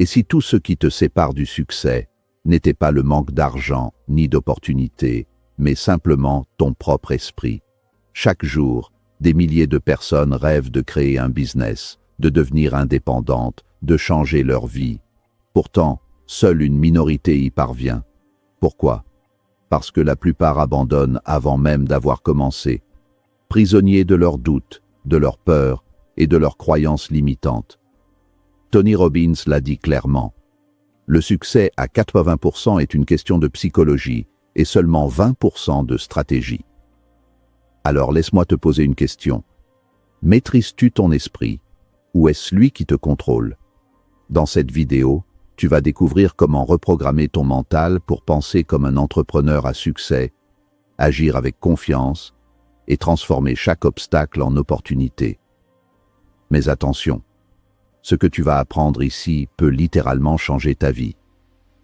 Et si tout ce qui te sépare du succès n'était pas le manque d'argent ni d'opportunités, mais simplement ton propre esprit? Chaque jour, des milliers de personnes rêvent de créer un business, de devenir indépendantes, de changer leur vie. Pourtant, seule une minorité y parvient. Pourquoi? Parce que la plupart abandonnent avant même d'avoir commencé, prisonniers de leurs doutes, de leurs peurs et de leurs croyances limitantes. Tony Robbins l'a dit clairement. Le succès à 80% est une question de psychologie et seulement 20% de stratégie. Alors laisse-moi te poser une question. Maîtrises-tu ton esprit ou est-ce lui qui te contrôle? Dans cette vidéo, tu vas découvrir comment reprogrammer ton mental pour penser comme un entrepreneur à succès, agir avec confiance et transformer chaque obstacle en opportunité. Mais attention, ce que tu vas apprendre ici peut littéralement changer ta vie.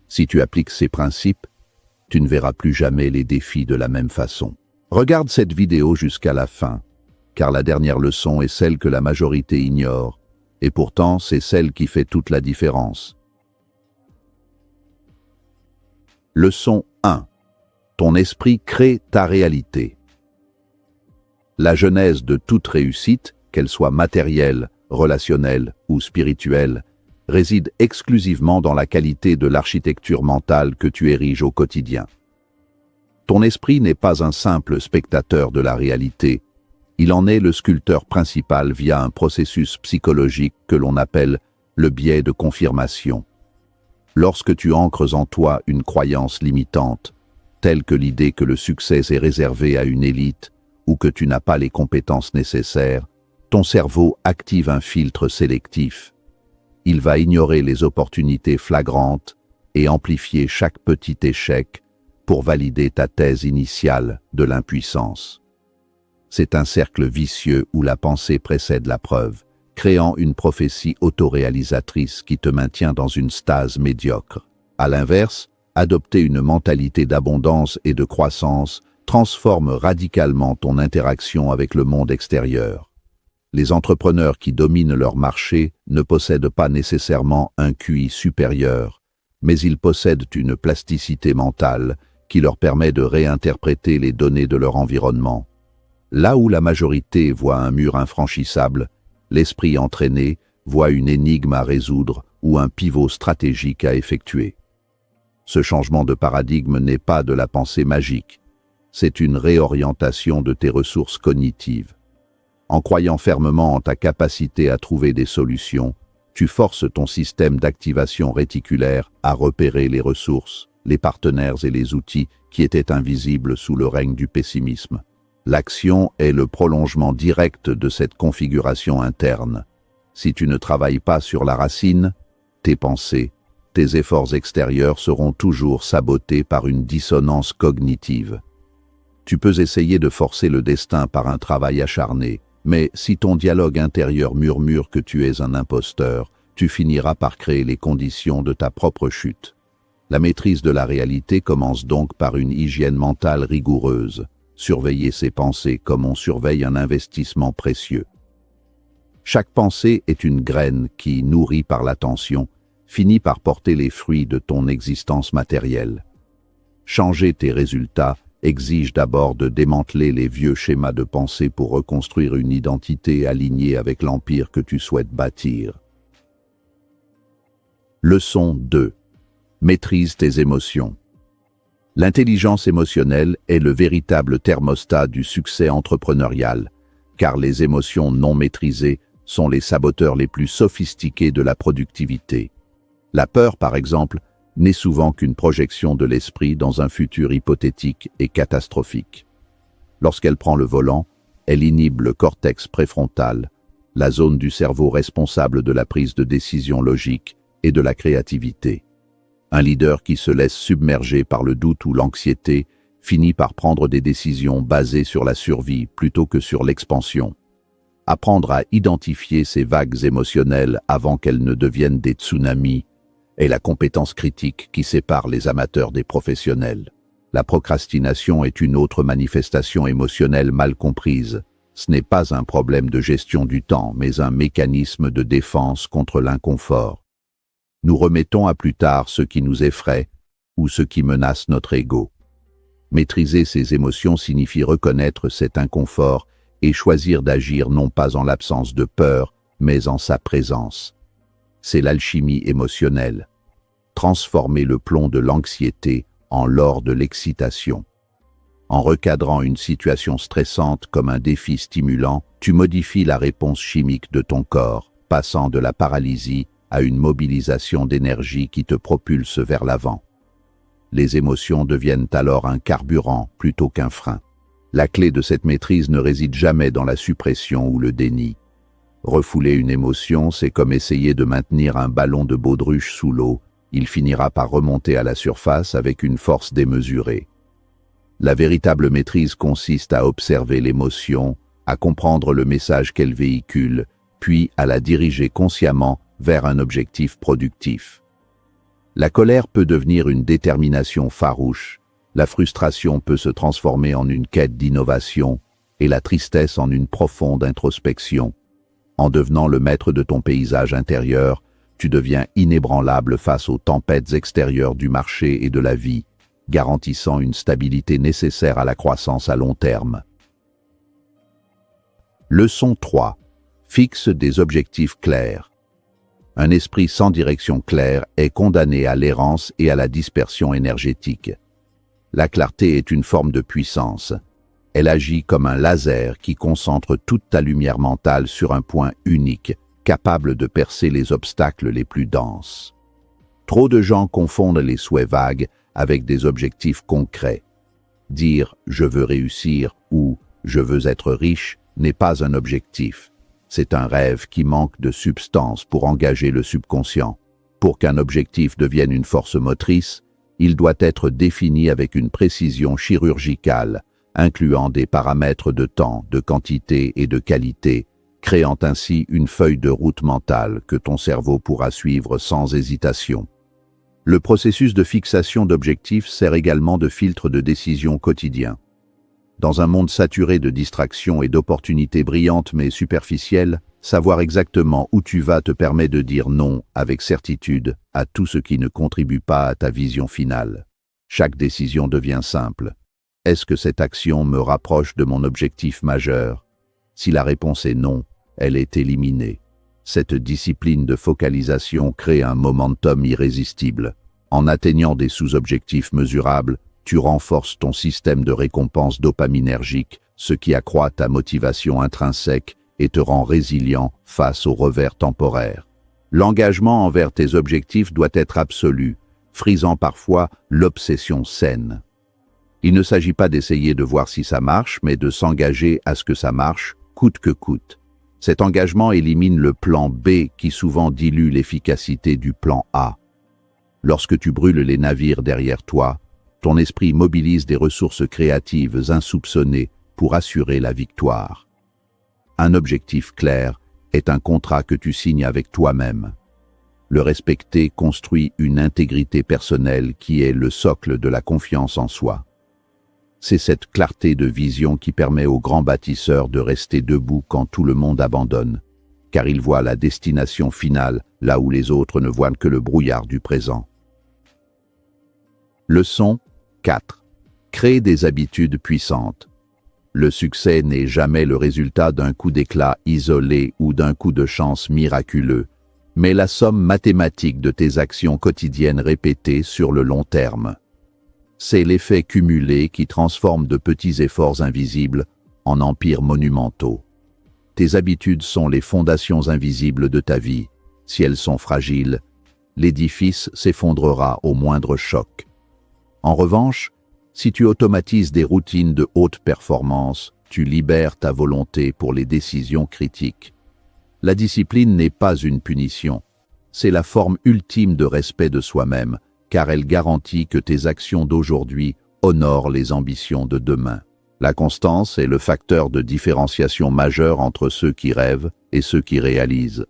Si tu appliques ces principes, tu ne verras plus jamais les défis de la même façon. Regarde cette vidéo jusqu'à la fin, car la dernière leçon est celle que la majorité ignore, et pourtant c'est celle qui fait toute la différence. Leçon 1. Ton esprit crée ta réalité. La genèse de toute réussite, qu'elle soit matérielle, relationnelle ou spirituelle, réside exclusivement dans la qualité de l'architecture mentale que tu ériges au quotidien. Ton esprit n'est pas un simple spectateur de la réalité, il en est le sculpteur principal via un processus psychologique que l'on appelle le biais de confirmation. Lorsque tu ancres en toi une croyance limitante, telle que l'idée que le succès est réservé à une élite ou que tu n'as pas les compétences nécessaires, ton cerveau active un filtre sélectif. Il va ignorer les opportunités flagrantes et amplifier chaque petit échec pour valider ta thèse initiale de l'impuissance. C'est un cercle vicieux où la pensée précède la preuve, créant une prophétie autoréalisatrice qui te maintient dans une stase médiocre. À l'inverse, adopter une mentalité d'abondance et de croissance transforme radicalement ton interaction avec le monde extérieur. Les entrepreneurs qui dominent leur marché ne possèdent pas nécessairement un QI supérieur, mais ils possèdent une plasticité mentale qui leur permet de réinterpréter les données de leur environnement. Là où la majorité voit un mur infranchissable, l'esprit entraîné voit une énigme à résoudre ou un pivot stratégique à effectuer. Ce changement de paradigme n'est pas de la pensée magique, c'est une réorientation de tes ressources cognitives. En croyant fermement en ta capacité à trouver des solutions, tu forces ton système d'activation réticulaire à repérer les ressources, les partenaires et les outils qui étaient invisibles sous le règne du pessimisme. L'action est le prolongement direct de cette configuration interne. Si tu ne travailles pas sur la racine, tes pensées, tes efforts extérieurs seront toujours sabotés par une dissonance cognitive. Tu peux essayer de forcer le destin par un travail acharné, mais si ton dialogue intérieur murmure que tu es un imposteur, tu finiras par créer les conditions de ta propre chute. La maîtrise de la réalité commence donc par une hygiène mentale rigoureuse. Surveiller ses pensées comme on surveille un investissement précieux. Chaque pensée est une graine qui, nourrie par l'attention, finit par porter les fruits de ton existence matérielle. Changer tes résultats exige d'abord de démanteler les vieux schémas de pensée pour reconstruire une identité alignée avec l'empire que tu souhaites bâtir. Leçon 2. Maîtrise tes émotions. L'intelligence émotionnelle est le véritable thermostat du succès entrepreneurial, car les émotions non maîtrisées sont les saboteurs les plus sophistiqués de la productivité. La peur, par exemple, n'est souvent qu'une projection de l'esprit dans un futur hypothétique et catastrophique. Lorsqu'elle prend le volant, elle inhibe le cortex préfrontal, la zone du cerveau responsable de la prise de décision logique et de la créativité. Un leader qui se laisse submerger par le doute ou l'anxiété finit par prendre des décisions basées sur la survie plutôt que sur l'expansion. Apprendre à identifier ces vagues émotionnelles avant qu'elles ne deviennent des tsunamis est la compétence critique qui sépare les amateurs des professionnels. La procrastination est une autre manifestation émotionnelle mal comprise. Ce n'est pas un problème de gestion du temps, mais un mécanisme de défense contre l'inconfort. Nous remettons à plus tard ce qui nous effraie ou ce qui menace notre ego. Maîtriser ces émotions signifie reconnaître cet inconfort et choisir d'agir non pas en l'absence de peur, mais en sa présence. C'est l'alchimie émotionnelle. Transformer le plomb de l'anxiété en l'or de l'excitation. En recadrant une situation stressante comme un défi stimulant, tu modifies la réponse chimique de ton corps, passant de la paralysie à une mobilisation d'énergie qui te propulse vers l'avant. Les émotions deviennent alors un carburant plutôt qu'un frein. La clé de cette maîtrise ne réside jamais dans la suppression ou le déni. Refouler une émotion, c'est comme essayer de maintenir un ballon de baudruche sous l'eau. Il finira par remonter à la surface avec une force démesurée. La véritable maîtrise consiste à observer l'émotion, à comprendre le message qu'elle véhicule, puis à la diriger consciemment vers un objectif productif. La colère peut devenir une détermination farouche, la frustration peut se transformer en une quête d'innovation et la tristesse en une profonde introspection. En devenant le maître de ton paysage intérieur, tu deviens inébranlable face aux tempêtes extérieures du marché et de la vie, garantissant une stabilité nécessaire à la croissance à long terme. Leçon 3. Fixe des objectifs clairs. Un esprit sans direction claire est condamné à l'errance et à la dispersion énergétique. La clarté est une forme de puissance. Elle agit comme un laser qui concentre toute ta lumière mentale sur un point unique, capable de percer les obstacles les plus denses. Trop de gens confondent les souhaits vagues avec des objectifs concrets. Dire « je veux réussir » ou « je veux être riche » n'est pas un objectif. C'est un rêve qui manque de substance pour engager le subconscient. Pour qu'un objectif devienne une force motrice, il doit être défini avec une précision chirurgicale, incluant des paramètres de temps, de quantité et de qualité, créant ainsi une feuille de route mentale que ton cerveau pourra suivre sans hésitation. Le processus de fixation d'objectifs sert également de filtre de décision quotidien. Dans un monde saturé de distractions et d'opportunités brillantes mais superficielles, savoir exactement où tu vas te permet de dire non avec certitude à tout ce qui ne contribue pas à ta vision finale. Chaque décision devient simple. Est-ce que cette action me rapproche de mon objectif majeur? Si la réponse est non, elle est éliminée. Cette discipline de focalisation crée un momentum irrésistible. En atteignant des sous-objectifs mesurables, tu renforces ton système de récompense dopaminergique, ce qui accroît ta motivation intrinsèque et te rend résilient face aux revers temporaires. L'engagement envers tes objectifs doit être absolu, frisant parfois l'obsession saine. Il ne s'agit pas d'essayer de voir si ça marche, mais de s'engager à ce que ça marche, coûte que coûte. Cet engagement élimine le plan B qui souvent dilue l'efficacité du plan A. Lorsque tu brûles les navires derrière toi, ton esprit mobilise des ressources créatives insoupçonnées pour assurer la victoire. Un objectif clair est un contrat que tu signes avec toi-même. Le respecter construit une intégrité personnelle qui est le socle de la confiance en soi. C'est cette clarté de vision qui permet aux grands bâtisseurs de rester debout quand tout le monde abandonne, car ils voient la destination finale là où les autres ne voient que le brouillard du présent. Leçon 4. Créer des habitudes puissantes. Le succès n'est jamais le résultat d'un coup d'éclat isolé ou d'un coup de chance miraculeux, mais la somme mathématique de tes actions quotidiennes répétées sur le long terme. C'est l'effet cumulé qui transforme de petits efforts invisibles en empires monumentaux. Tes habitudes sont les fondations invisibles de ta vie. Si elles sont fragiles, l'édifice s'effondrera au moindre choc. En revanche, si tu automatises des routines de haute performance, tu libères ta volonté pour les décisions critiques. La discipline n'est pas une punition, c'est la forme ultime de respect de soi-même, car elle garantit que tes actions d'aujourd'hui honorent les ambitions de demain. La constance est le facteur de différenciation majeur entre ceux qui rêvent et ceux qui réalisent.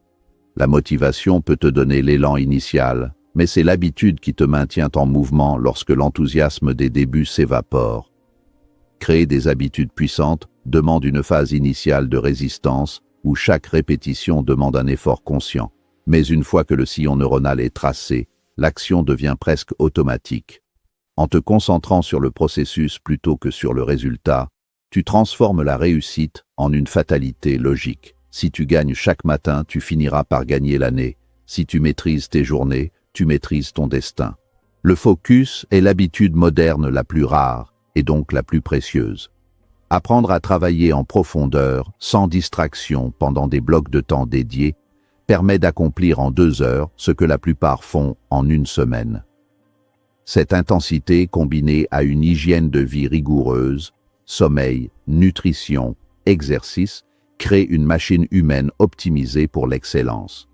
La motivation peut te donner l'élan initial, mais c'est l'habitude qui te maintient en mouvement lorsque l'enthousiasme des débuts s'évapore. Créer des habitudes puissantes demande une phase initiale de résistance où chaque répétition demande un effort conscient. Mais une fois que le sillon neuronal est tracé, l'action devient presque automatique. En te concentrant sur le processus plutôt que sur le résultat, tu transformes la réussite en une fatalité logique. Si tu gagnes chaque matin, tu finiras par gagner l'année. Si tu maîtrises tes journées, tu maîtrises ton destin. Le focus est l'habitude moderne la plus rare et donc la plus précieuse. Apprendre à travailler en profondeur, sans distraction, pendant des blocs de temps dédiés, permet d'accomplir en 2 heures ce que la plupart font en 1 semaine. Cette intensité, combinée à une hygiène de vie rigoureuse, sommeil, nutrition, exercice, crée une machine humaine optimisée pour l'excellence.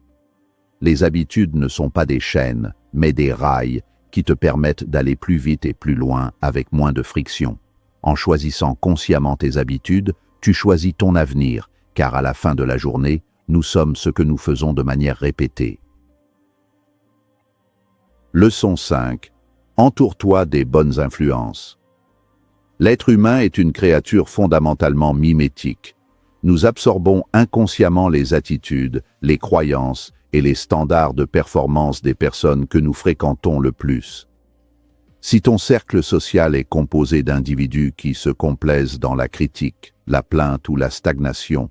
Les habitudes ne sont pas des chaînes, mais des rails qui te permettent d'aller plus vite et plus loin avec moins de friction. En choisissant consciemment tes habitudes, tu choisis ton avenir, car à la fin de la journée, nous sommes ce que nous faisons de manière répétée. Leçon 5. Entoure-toi des bonnes influences. L'être humain est une créature fondamentalement mimétique. Nous absorbons inconsciemment les attitudes, les croyances et les standards de performance des personnes que nous fréquentons le plus. Si ton cercle social est composé d'individus qui se complaisent dans la critique, la plainte ou la stagnation,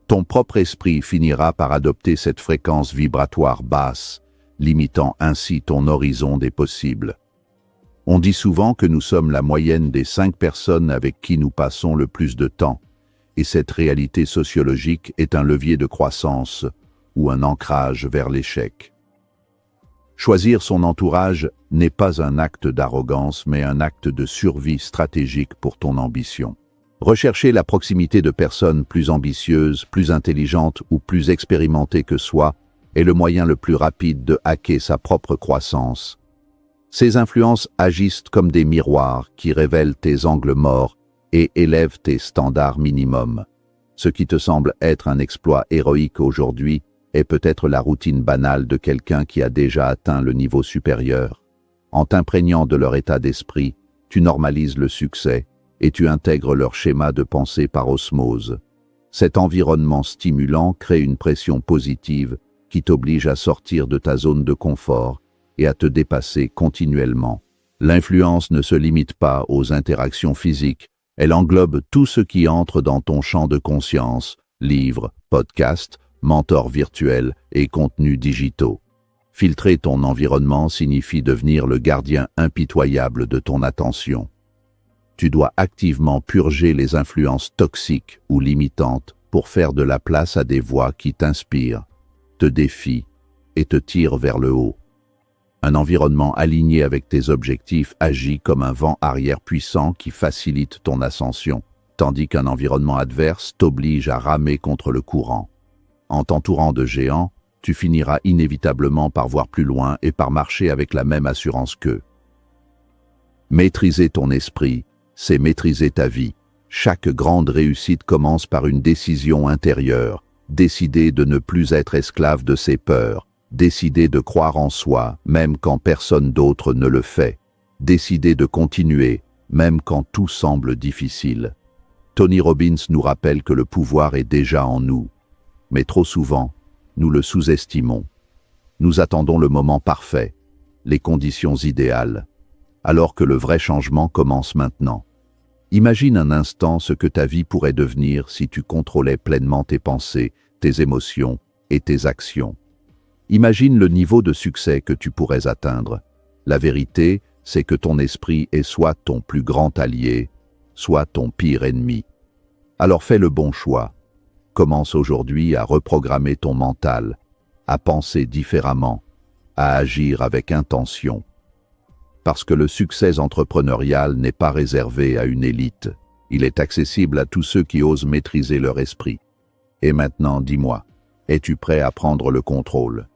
ton propre esprit finira par adopter cette fréquence vibratoire basse, limitant ainsi ton horizon des possibles. On dit souvent que nous sommes la moyenne des 5 personnes avec qui nous passons le plus de temps, et cette réalité sociologique est un levier de croissance ou un ancrage vers l'échec. Choisir son entourage n'est pas un acte d'arrogance, mais un acte de survie stratégique pour ton ambition. Rechercher la proximité de personnes plus ambitieuses, plus intelligentes ou plus expérimentées que soi est le moyen le plus rapide de hacker sa propre croissance. Ces influences agissent comme des miroirs qui révèlent tes angles morts et élèvent tes standards minimums. Ce qui te semble être un exploit héroïque aujourd'hui est peut-être la routine banale de quelqu'un qui a déjà atteint le niveau supérieur. En t'imprégnant de leur état d'esprit, tu normalises le succès et tu intègres leur schéma de pensée par osmose. Cet environnement stimulant crée une pression positive qui t'oblige à sortir de ta zone de confort et à te dépasser continuellement. L'influence ne se limite pas aux interactions physiques, elle englobe tout ce qui entre dans ton champ de conscience, livres, podcasts, mentors virtuels et contenus digitaux. Filtrer ton environnement signifie devenir le gardien impitoyable de ton attention. Tu dois activement purger les influences toxiques ou limitantes pour faire de la place à des voix qui t'inspirent, te défient et te tirent vers le haut. Un environnement aligné avec tes objectifs agit comme un vent arrière puissant qui facilite ton ascension, tandis qu'un environnement adverse t'oblige à ramer contre le courant. En t'entourant de géants, tu finiras inévitablement par voir plus loin et par marcher avec la même assurance qu'eux. Maîtriser ton esprit, c'est maîtriser ta vie. Chaque grande réussite commence par une décision intérieure, décider de ne plus être esclave de ses peurs, décider de croire en soi, même quand personne d'autre ne le fait, décider de continuer, même quand tout semble difficile. Tony Robbins nous rappelle que le pouvoir est déjà en nous, mais trop souvent, nous le sous-estimons. Nous attendons le moment parfait, les conditions idéales, alors que le vrai changement commence maintenant. Imagine un instant ce que ta vie pourrait devenir si tu contrôlais pleinement tes pensées, tes émotions et tes actions. Imagine le niveau de succès que tu pourrais atteindre. La vérité, c'est que ton esprit est soit ton plus grand allié, soit ton pire ennemi. Alors fais le bon choix. Commence aujourd'hui à reprogrammer ton mental, à penser différemment, à agir avec intention. Parce que le succès entrepreneurial n'est pas réservé à une élite. Il est accessible à tous ceux qui osent maîtriser leur esprit. Et maintenant, dis-moi, es-tu prêt à prendre le contrôle ?